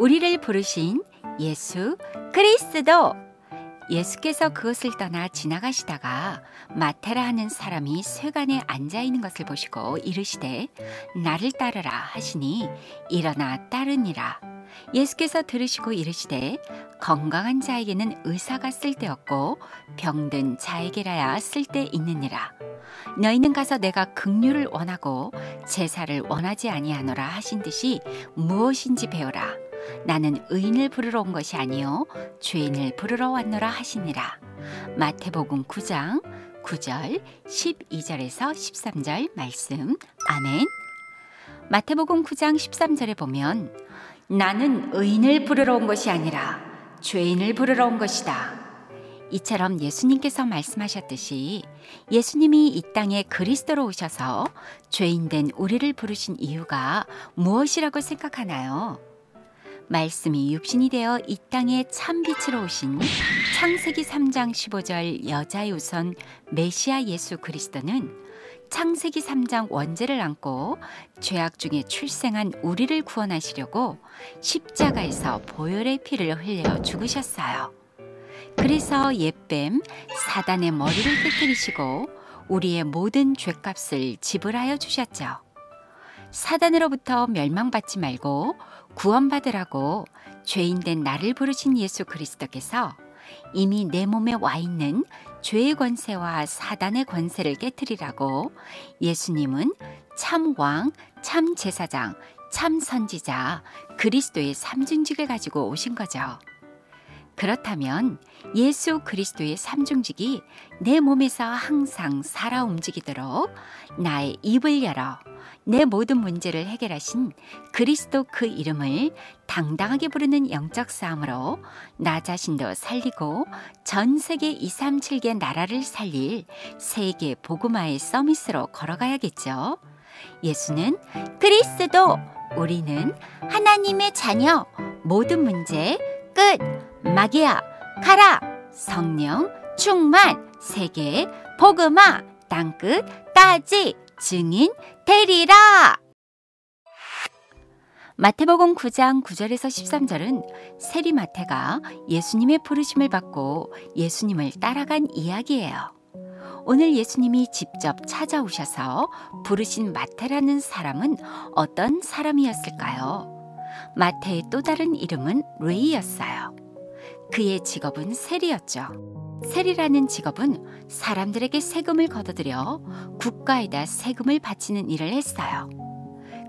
우리를 부르신 예수 그리스도. 예수께서 그것을 떠나 지나가시다가 마태라 하는 사람이 쇠관에 앉아있는 것을 보시고 이르시되 나를 따르라 하시니 일어나 따르니라. 예수께서 들으시고 이르시되 건강한 자에게는 의사가 쓸데없고 병든 자에게라야 쓸데 있느니라. 너희는 가서 내가 긍휼을 원하고 제사를 원하지 아니하노라 하신 듯이 무엇인지 배우라. 나는 의인을 부르러 온 것이 아니요 죄인을 부르러 왔노라 하시니라. 마태복음 9장 9절 12절에서 13절 말씀. 아멘. 마태복음 9장 13절에 보면 나는 의인을 부르러 온 것이 아니라 죄인을 부르러 온 것이다. 이처럼 예수님께서 말씀하셨듯이 예수님이 이 땅에 그리스도로 오셔서 죄인된 우리를 부르신 이유가 무엇이라고 생각하나요? 말씀이 육신이 되어 이 땅에 참빛으로 오신 창세기 3장 15절 여자의 우선 메시아 예수 그리스도는 창세기 3장 원죄를 안고 죄악 중에 출생한 우리를 구원하시려고 십자가에서 보혈의 피를 흘려 죽으셨어요. 그래서 옛뱀 사단의 머리를 깨뜨리시고 우리의 모든 죄값을 지불하여 주셨죠. 사단으로부터 멸망받지 말고 구원받으라고 죄인된 나를 부르신 예수 그리스도께서 이미 내 몸에 와 있는 죄의 권세와 사단의 권세를 깨뜨리라고 예수님은 참 왕, 참 제사장, 참 선지자 그리스도의 삼중직을 가지고 오신 거죠. 그렇다면 예수 그리스도의 삼중직이 내 몸에서 항상 살아 움직이도록 나의 입을 열어 내 모든 문제를 해결하신 그리스도 그 이름을 당당하게 부르는 영적 싸움으로 나 자신도 살리고 전 세계 237개 나라를 살릴 세계 복음화의 서밋으로 걸어가야겠죠. 예수는 그리스도, 우리는 하나님의 자녀, 모든 문제 끝, 마귀야 가라, 성령 충만, 세계 복음화 땅끝까지 증인 되리라. 마태복음 9장 9절에서 13절은 세리 마태가 예수님의 부르심을 받고 예수님을 따라간 이야기예요. 오늘 예수님이 직접 찾아오셔서 부르신 마태라는 사람은 어떤 사람이었을까요? 마태의 또 다른 이름은 레이였어요. 그의 직업은 세리였죠. 세리라는 직업은 사람들에게 세금을 걷어들여 국가에다 세금을 바치는 일을 했어요.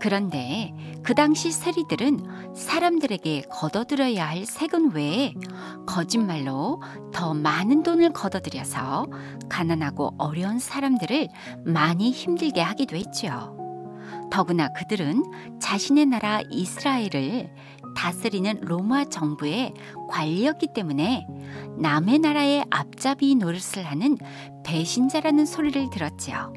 그런데 그 당시 세리들은 사람들에게 걷어들여야 할 세금 외에 거짓말로 더 많은 돈을 걷어들여서 가난하고 어려운 사람들을 많이 힘들게 하기도 했죠. 더구나 그들은 자신의 나라 이스라엘을 다스리는 로마 정부의 관리였기 때문에 남의 나라의 앞잡이 노릇을 하는 배신자라는 소리를 들었지요.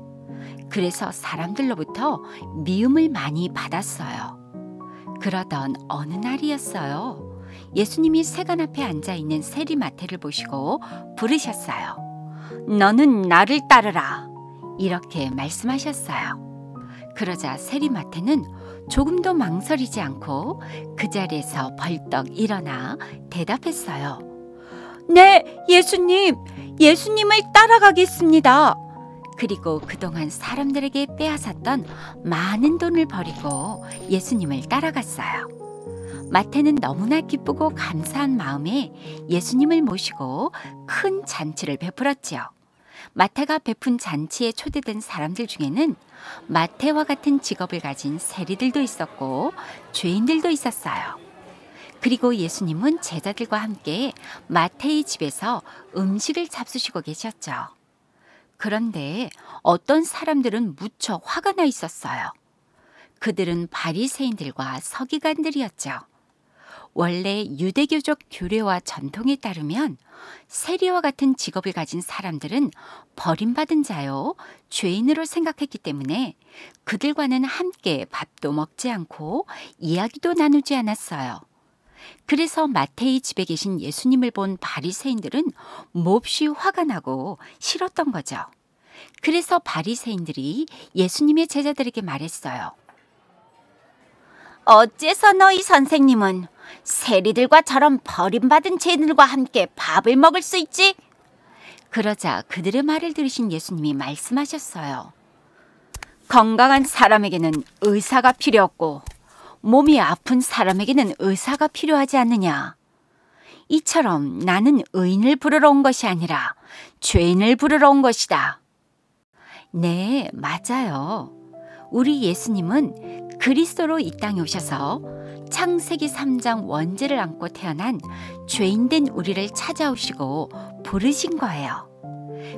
그래서 사람들로부터 미움을 많이 받았어요. 그러던 어느 날이었어요. 예수님이 세관 앞에 앉아있는 세리 마태를 보시고 부르셨어요. 너는 나를 따르라. 이렇게 말씀하셨어요. 그러자 세리 마태는 조금도 망설이지 않고 그 자리에서 벌떡 일어나 대답했어요. 네, 예수님을 따라가겠습니다. 그리고 그동안 사람들에게 빼앗았던 많은 돈을 버리고 예수님을 따라갔어요. 마태는 너무나 기쁘고 감사한 마음에 예수님을 모시고 큰 잔치를 베풀었지요. 마태가 베푼 잔치에 초대된 사람들 중에는 마태와 같은 직업을 가진 세리들도 있었고 죄인들도 있었어요. 그리고 예수님은 제자들과 함께 마태의 집에서 음식을 잡수시고 계셨죠. 그런데 어떤 사람들은 무척 화가 나 있었어요. 그들은 바리새인들과 서기관들이었죠. 원래 유대교적 규례와 전통에 따르면 세리와 같은 직업을 가진 사람들은 버림받은 자요, 죄인으로 생각했기 때문에 그들과는 함께 밥도 먹지 않고 이야기도 나누지 않았어요. 그래서 마태의 집에 계신 예수님을 본 바리새인들은 몹시 화가 나고 싫었던 거죠. 그래서 바리새인들이 예수님의 제자들에게 말했어요. 어째서 너희 선생님은 세리들과 저런 버림받은 죄인들과 함께 밥을 먹을 수 있지? 그러자 그들의 말을 들으신 예수님이 말씀하셨어요. 건강한 사람에게는 의사가 필요 없고 몸이 아픈 사람에게는 의사가 필요하지 않느냐. 이처럼 나는 의인을 부르러 온 것이 아니라 죄인을 부르러 온 것이다. 네, 맞아요. 우리 예수님은 그리스도로 이 땅에 오셔서 창세기 3장 원죄를 안고 태어난 죄인된 우리를 찾아오시고 부르신 거예요.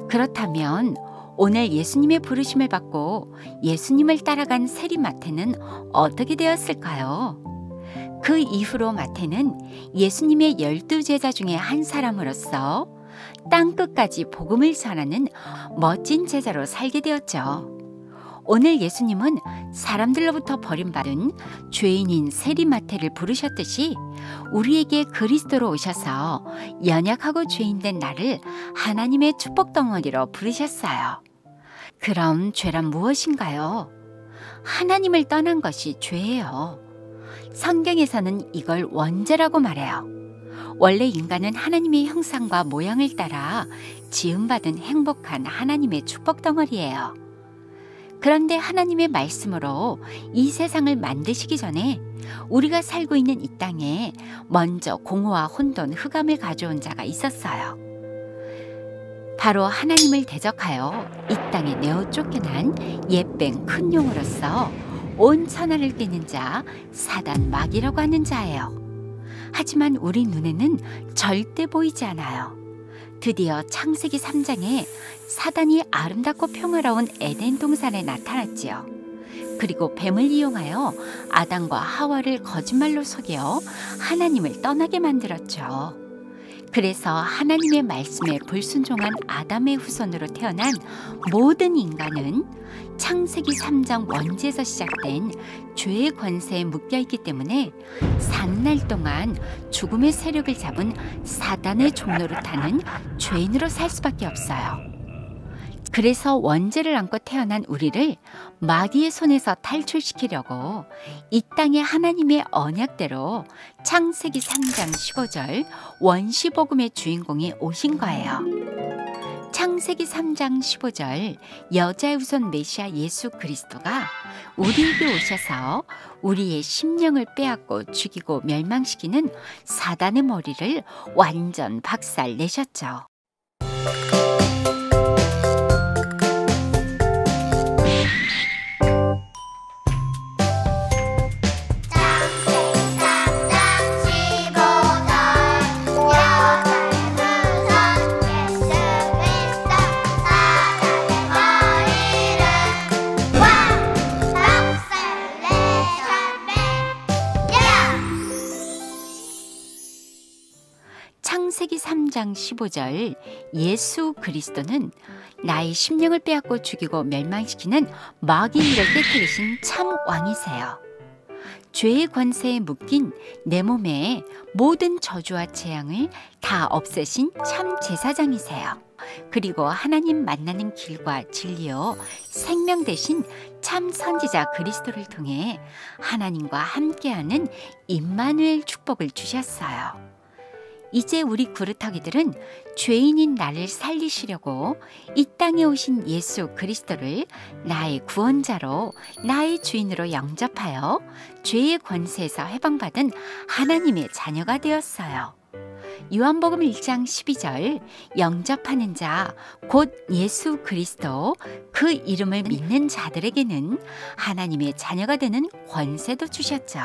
그렇다면 오늘 예수님의 부르심을 받고 예수님을 따라간 세리 마태는 어떻게 되었을까요? 그 이후로 마태는 예수님의 12제자 중에 한 사람으로서 땅끝까지 복음을 전하는 멋진 제자로 살게 되었죠. 오늘 예수님은 사람들로부터 버림받은 죄인인 세리 마태를 부르셨듯이 우리에게 그리스도로 오셔서 연약하고 죄인된 나를 하나님의 축복 덩어리로 부르셨어요. 그럼 죄란 무엇인가요? 하나님을 떠난 것이 죄예요. 성경에서는 이걸 원죄라고 말해요. 원래 인간은 하나님의 형상과 모양을 따라 지음받은 행복한 하나님의 축복 덩어리예요. 그런데 하나님의 말씀으로 이 세상을 만드시기 전에 우리가 살고 있는 이 땅에 먼저 공허와 혼돈, 흑암을 가져온 자가 있었어요. 바로 하나님을 대적하여 이 땅에 내어 쫓겨난 옛뱀 큰 용으로서 온 천하를 깨는 자 사단 마귀라고 하는 자예요. 하지만 우리 눈에는 절대 보이지 않아요. 드디어 창세기 3장에 사단이 아름답고 평화로운 에덴 동산에 나타났지요. 그리고 뱀을 이용하여 아담과 하와를 거짓말로 속여 하나님을 떠나게 만들었죠. 그래서 하나님의 말씀에 불순종한 아담의 후손으로 태어난 모든 인간은 창세기 3장 원죄에서 시작된 죄의 권세에 묶여있기 때문에 산날 동안 죽음의 세력을 잡은 사단의 종로를 타는 죄인으로 살 수밖에 없어요. 그래서 원죄를 안고 태어난 우리를 마귀의 손에서 탈출시키려고 이 땅에 하나님의 언약대로 창세기 3장 15절 원시복음의 주인공이 오신 거예요. 창세기 3장 15절 여자의 후손 메시아 예수 그리스도가 우리에게 오셔서 우리의 심령을 빼앗고 죽이고 멸망시키는 사단의 머리를 완전 박살 내셨죠. 창세기 3장 15절 예수 그리스도는 나의 심령을 빼앗고 죽이고 멸망시키는 마귀의 일을 깨뜨리신 참 왕이세요. 죄의 권세에 묶인 내 몸의 모든 저주와 재앙을 다 없애신 참 제사장이세요. 그리고 하나님 만나는 길과 진리요 생명 되신 참 선지자 그리스도를 통해 하나님과 함께하는 임마누엘 축복을 주셨어요. 이제 우리 구루터기들은 죄인인 나를 살리시려고 이 땅에 오신 예수 그리스도를 나의 구원자로 나의 주인으로 영접하여 죄의 권세에서 해방받은 하나님의 자녀가 되었어요. 요한복음 1장 12절 영접하는 자 곧 예수 그리스도 그 이름을 믿는 자들에게는 하나님의 자녀가 되는 권세도 주셨죠.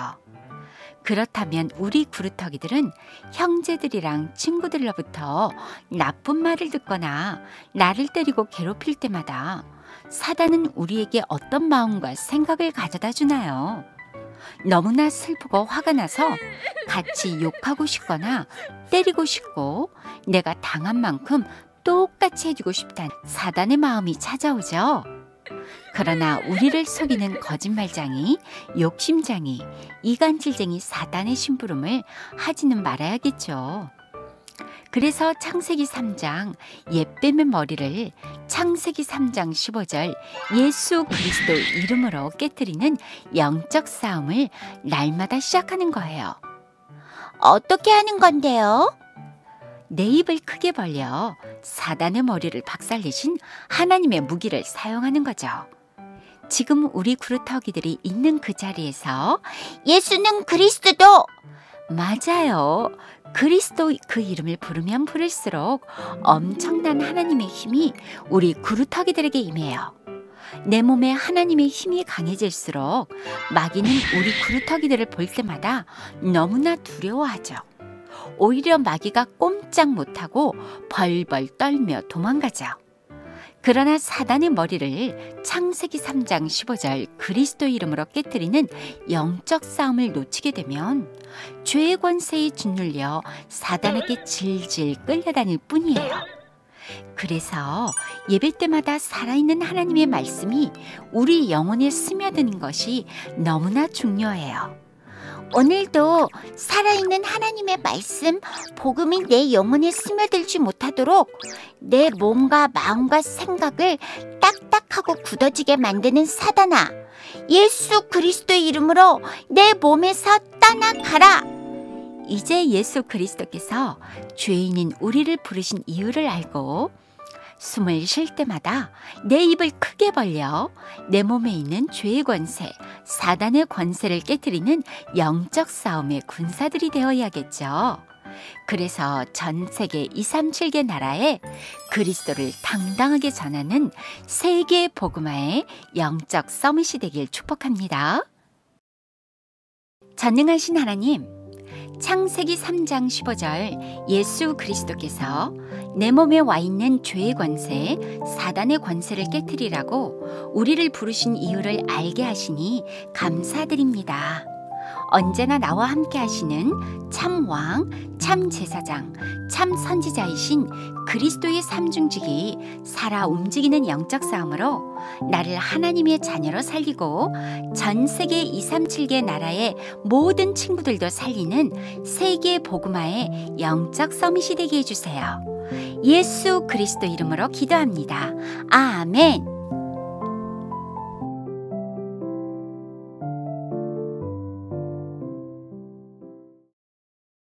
그렇다면 우리 구루터기들은 형제들이랑 친구들로부터 나쁜 말을 듣거나 나를 때리고 괴롭힐 때마다 사단은 우리에게 어떤 마음과 생각을 가져다 주나요? 너무나 슬프고 화가 나서 같이 욕하고 싶거나 때리고 싶고 내가 당한 만큼 똑같이 해주고 싶다는 사단의 마음이 찾아오죠. 그러나 우리를 속이는 거짓말쟁이, 욕심쟁이, 이간질쟁이 사단의 심부름을 하지는 말아야겠죠. 그래서 창세기 3장 옛뱀의 머리를 창세기 3장 15절 예수 그리스도 이름으로 깨뜨리는 영적 싸움을 날마다 시작하는 거예요. 어떻게 하는 건데요? 내 입을 크게 벌려 사단의 머리를 박살내신 하나님의 무기를 사용하는 거죠. 지금 우리 구루터기들이 있는 그 자리에서 예수는 그리스도! 맞아요. 그리스도 그 이름을 부르면 부를수록 엄청난 하나님의 힘이 우리 구루터기들에게 임해요. 내 몸에 하나님의 힘이 강해질수록 마귀는 우리 구루터기들을 볼 때마다 너무나 두려워하죠. 오히려 마귀가 꼼짝 못하고 벌벌 떨며 도망가죠. 그러나 사단의 머리를 창세기 3장 15절 그리스도 이름으로 깨뜨리는 영적 싸움을 놓치게 되면 죄의 권세에 짓눌려 사단에게 질질 끌려다닐 뿐이에요. 그래서 예배 때마다 살아있는 하나님의 말씀이 우리 영혼에 스며드는 것이 너무나 중요해요. 오늘도 살아있는 하나님의 말씀, 복음이 내 영혼에 스며들지 못하도록 내 몸과 마음과 생각을 딱딱하고 굳어지게 만드는 사단아, 예수 그리스도의 이름으로 내 몸에서 떠나가라. 이제 예수 그리스도께서 죄인인 우리를 부르신 이유를 알고 숨을 쉴 때마다 내 입을 크게 벌려 내 몸에 있는 죄의 권세, 사단의 권세를 깨뜨리는 영적 싸움의 군사들이 되어야겠죠. 그래서 전 세계 237개 나라에 그리스도를 당당하게 전하는 세계 복음화의 영적 서밋이 되길 축복합니다. 전능하신 하나님, 창세기 3장 15절 예수 그리스도께서 내 몸에 와 있는 죄의 권세, 사단의 권세를 깨트리라고 우리를 부르신 이유를 알게 하시니 감사드립니다. 언제나 나와 함께 하시는 참 왕, 참 제사장, 참 선지자이신 그리스도의 삼중직이 살아 움직이는 영적 싸움으로 나를 하나님의 자녀로 살리고 전 세계 237개 나라의 모든 친구들도 살리는 세계 복음화의 영적 서밋이 되게 해주세요. 예수 그리스도 이름으로 기도합니다. 아멘.